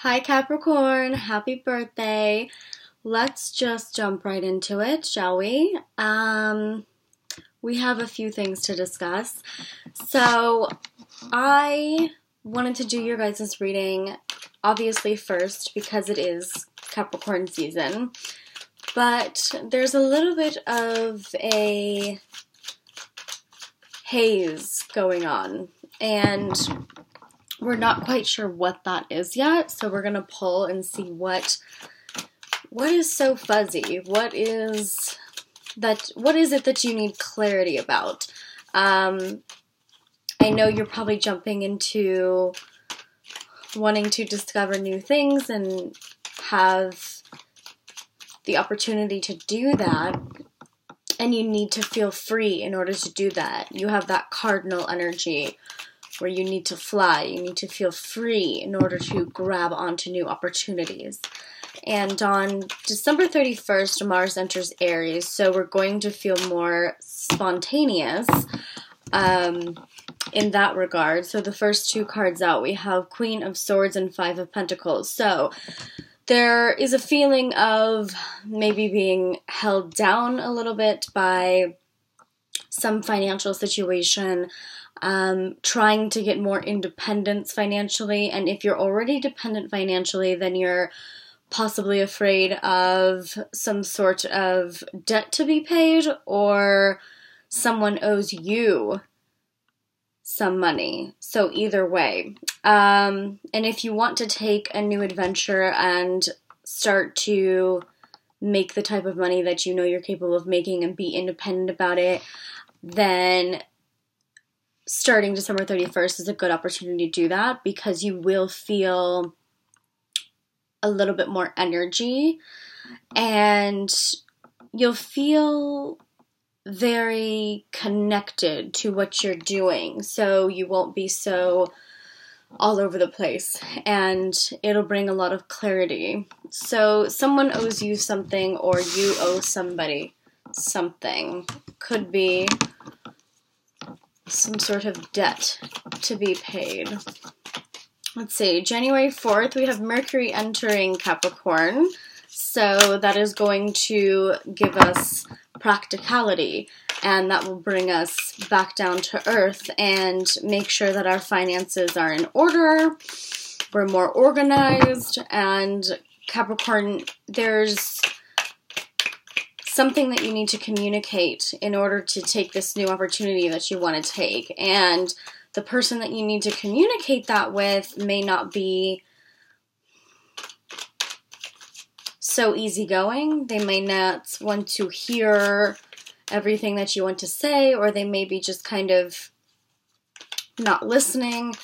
Hi Capricorn, happy birthday. Let's just jump right into it, shall we? We have a few things to discuss. So, I wanted to do your guys' reading, obviously first, because it is Capricorn season. But there's a little bit of a haze going on, and we're not quite sure what that is yet, so we're going to pull and see what is so fuzzy. What is it that you need clarity about? I know you're probably jumping into wanting to discover new things and have the opportunity to do that, and you need to feel free in order to do that. You have that cardinal energy where you need to fly, you need to feel free in order to grab onto new opportunities. And on December 31st, Mars enters Aries, so we're going to feel more spontaneous in that regard. So the first two cards out, we have Queen of Swords and Five of Pentacles. So there is a feeling of maybe being held down a little bit by some financial situation, trying to get more independence financially. And if you're already dependent financially, then you're possibly afraid of some sort of debt to be paid, or someone owes you some money. So either way. And if you want to take a new adventure and start to make the type of money that you know you're capable of making and be independent about it, then starting December 31st is a good opportunity to do that, because you will feel a little bit more energy and you'll feel very connected to what you're doing. So you won't be so all over the place, and it'll bring a lot of clarity. So someone owes you something, or you owe somebody something. Could be some sort of debt to be paid. Let's see, January 4th, we have Mercury entering Capricorn. So that is going to give us practicality, and that will bring us back down to earth and make sure that our finances are in order, we're more organized, and Capricorn, there's something that you need to communicate in order to take this new opportunity that you want to take. And the person that you need to communicate that with may not be so easygoing. They may not want to hear everything that you want to say, or they may be just kind of not listening.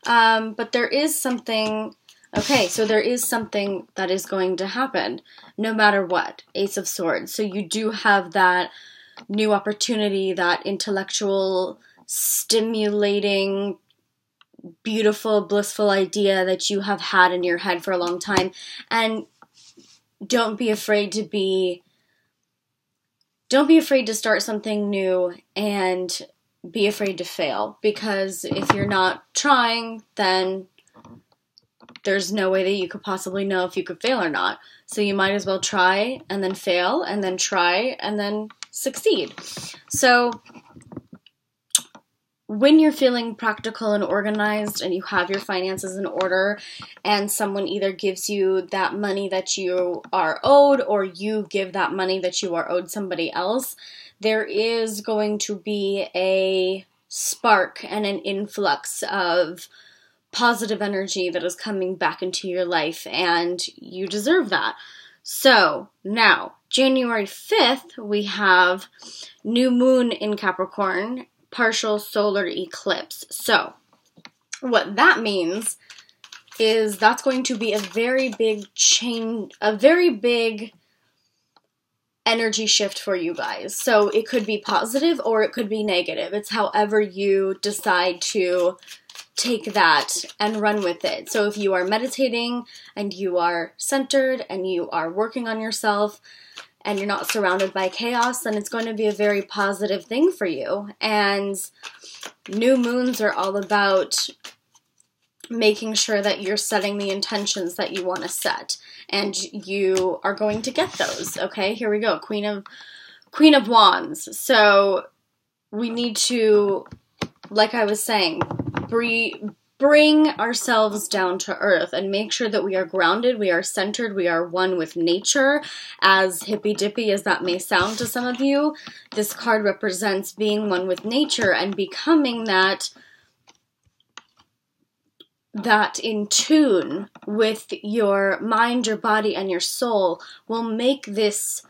But there is something. Okay, so there is something that is going to happen, no matter what. Ace of Swords. So you do have that new opportunity, that intellectual, stimulating, beautiful, blissful idea that you have had in your head for a long time. And don't be afraid to start something new and be afraid to fail. Because if you're not trying, then there's no way that you could possibly know if you could fail or not. So you might as well try and then fail and then try and then succeed. So when you're feeling practical and organized and you have your finances in order, and someone either gives you that money that you are owed, or you give that money that you are owed somebody else, there is going to be a spark and an influx of positive energy that is coming back into your life, and you deserve that. So now, January 5th, we have new moon in Capricorn, partial solar eclipse. So what that means is that's going to be a very big change, a very big energy shift for you guys. So it could be positive or it could be negative. It's however you decide to take that and run with it. So if you are meditating and you are centered and you are working on yourself and you're not surrounded by chaos, then it's going to be a very positive thing for you. And new moons are all about making sure that you're setting the intentions that you want to set, and you are going to get those. Okay, here we go. Queen of Wands. So we need to, like I was saying, bring ourselves down to earth and make sure that we are grounded, we are centered, we are one with nature. As hippy-dippy as that may sound to some of you, this card represents being one with nature and becoming that in tune with your mind, your body, and your soul will make this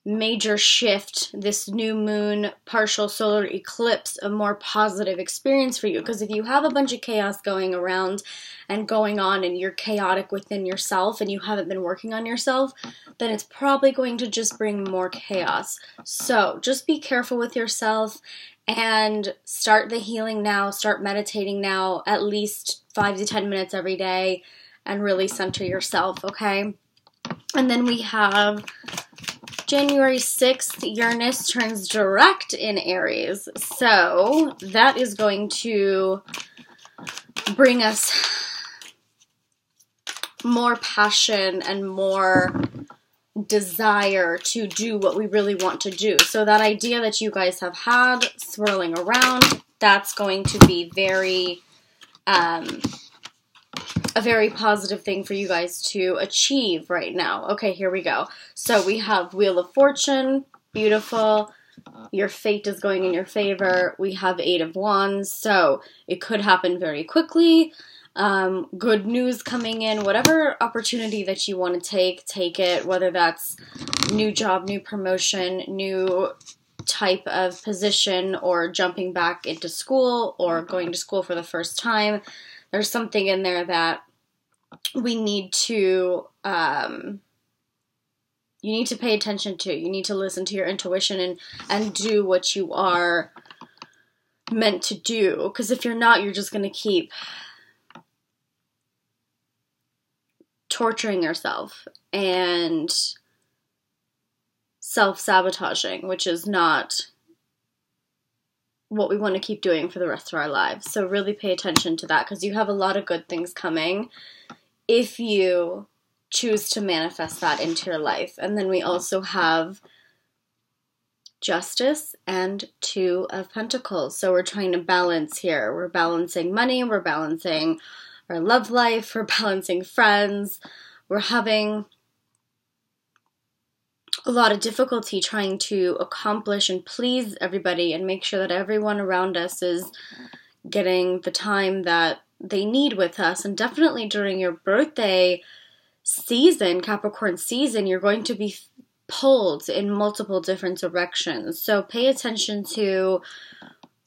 major shift, this new moon, partial solar eclipse, a more positive experience for you. Because if you have a bunch of chaos going around and going on and you're chaotic within yourself and you haven't been working on yourself, then it's probably going to just bring more chaos. So just be careful with yourself and start the healing now, start meditating now, at least 5 to 10 minutes every day, and really center yourself, okay? And then we have January 6th, Uranus turns direct in Aries. So that is going to bring us more passion and more desire to do what we really want to do. So that idea that you guys have had swirling around, that's going to be a very positive thing for you guys to achieve right now. Okay, here we go. So we have Wheel of Fortune, beautiful. Your fate is going in your favor. We have 8 of Wands, so it could happen very quickly. Good news coming in. Whatever opportunity that you want to take it, whether that's new job, new promotion, new type of position, or jumping back into school, or going to school for the first time. There's something in there that we need to, you need to pay attention to. You need to listen to your intuition and do what you are meant to do. Because if you're not, you're just going to keep torturing yourself and self-sabotaging, which is not what we want to keep doing for the rest of our lives. So really pay attention to that, because you have a lot of good things coming if you choose to manifest that into your life. And then we also have Justice and 2 of Pentacles. So we're trying to balance here. We're balancing money, we're balancing our love life, we're balancing friends. We're having a lot of difficulty trying to accomplish and please everybody and make sure that everyone around us is getting the time that they need with us. And definitely during your birthday season, Capricorn season, you're going to be pulled in multiple different directions. So pay attention to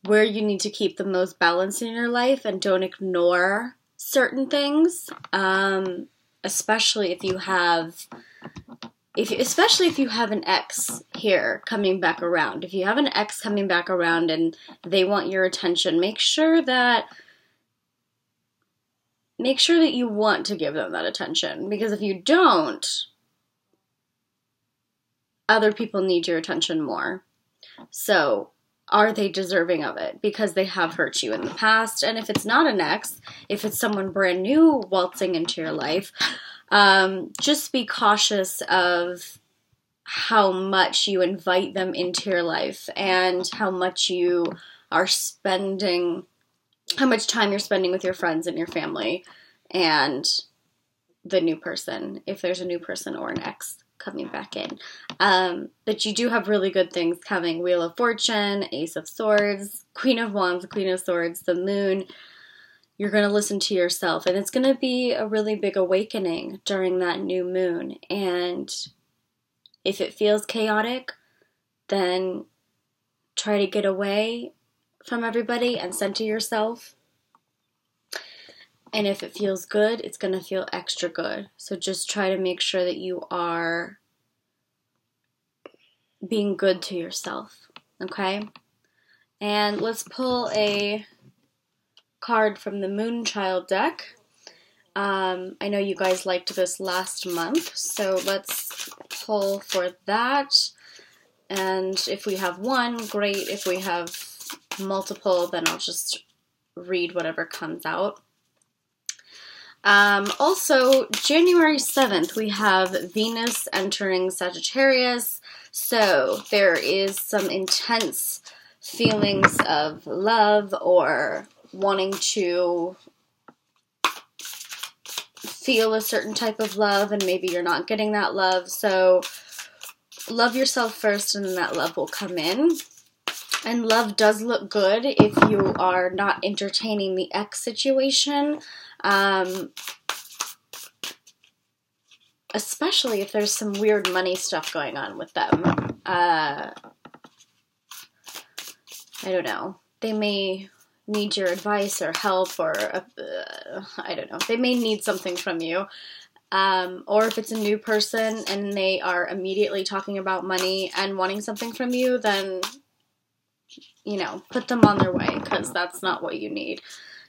where you need to keep the most balance in your life and don't ignore certain things, especially if you have an ex here coming back around. If you have an ex coming back around and they want your attention, make sure that you want to give them that attention. Because if you don't, other people need your attention more. So are they deserving of it? Because they have hurt you in the past. And if it's not an ex, if it's someone brand new waltzing into your life, just be cautious of how much you invite them into your life and how much you are spending, how much time you're spending with your friends and your family and the new person, if there's a new person or an ex coming back in. But you do have really good things coming. Wheel of Fortune, Ace of Swords, Queen of Wands, Queen of Swords, the Moon. You're going to listen to yourself, and it's going to be a really big awakening during that new moon. And if it feels chaotic, then try to get away from everybody and center yourself. And if it feels good, it's going to feel extra good. So just try to make sure that you are being good to yourself, okay? And let's pull a card from the Moonchild deck. I know you guys liked this last month, so let's pull for that. And if we have one, great. If we have multiple, then I'll just read whatever comes out. Also, January 7th, we have Venus entering Sagittarius. So there is some intense feelings of love or wanting to feel a certain type of love, and maybe you're not getting that love. So love yourself first, and then that love will come in. And love does look good if you are not entertaining the ex situation. Especially if there's some weird money stuff going on with them. I don't know. They may need your advice or help, or I don't know. They may need something from you. Or if it's a new person and they are immediately talking about money and wanting something from you, then, you know, put them on their way, because that's not what you need.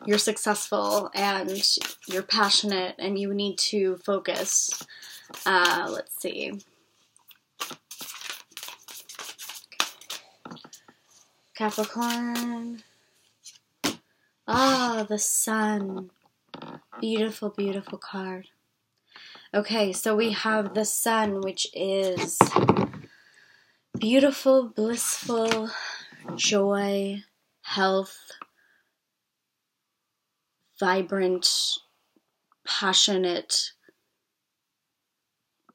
You're successful and you're passionate and you need to focus. Let's see. Capricorn. Ah, the sun. Beautiful, beautiful card. Okay, so we have the sun, which is beautiful, blissful, joy, health, vibrant, passionate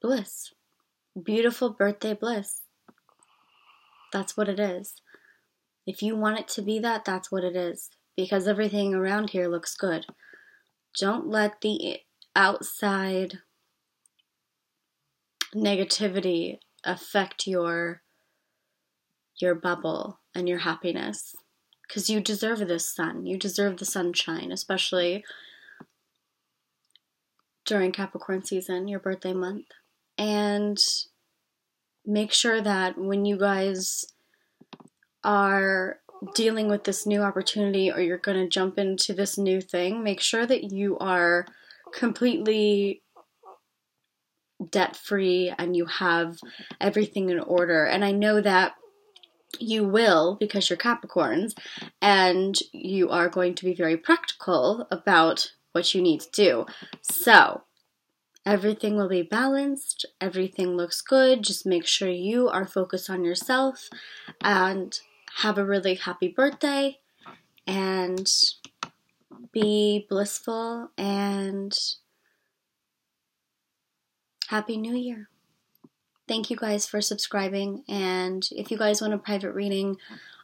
bliss. Beautiful birthday bliss. That's what it is. If you want it to be that, that's what it is. Because everything around here looks good. Don't let the outside negativity affect your bubble and your happiness. Because you deserve this sun. You deserve the sunshine, especially during Capricorn season, your birthday month. And make sure that when you guys are dealing with this new opportunity, or you're going to jump into this new thing, make sure that you are completely debt-free and you have everything in order. And I know that you will, because you're Capricorns, and you are going to be very practical about what you need to do. So everything will be balanced. Everything looks good. Just make sure you are focused on yourself, and have a really happy birthday, and be blissful, and Happy New Year. Thank you guys for subscribing, and if you guys want a private reading,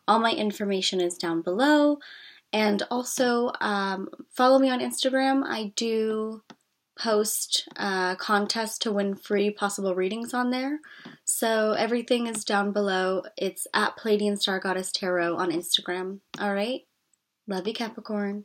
all my information is down below. And also, follow me on Instagram. I do post contests to win free possible readings on there. So everything is down below. It's at Palladian Star Goddess Tarot on Instagram. Alright? Love you, Capricorn.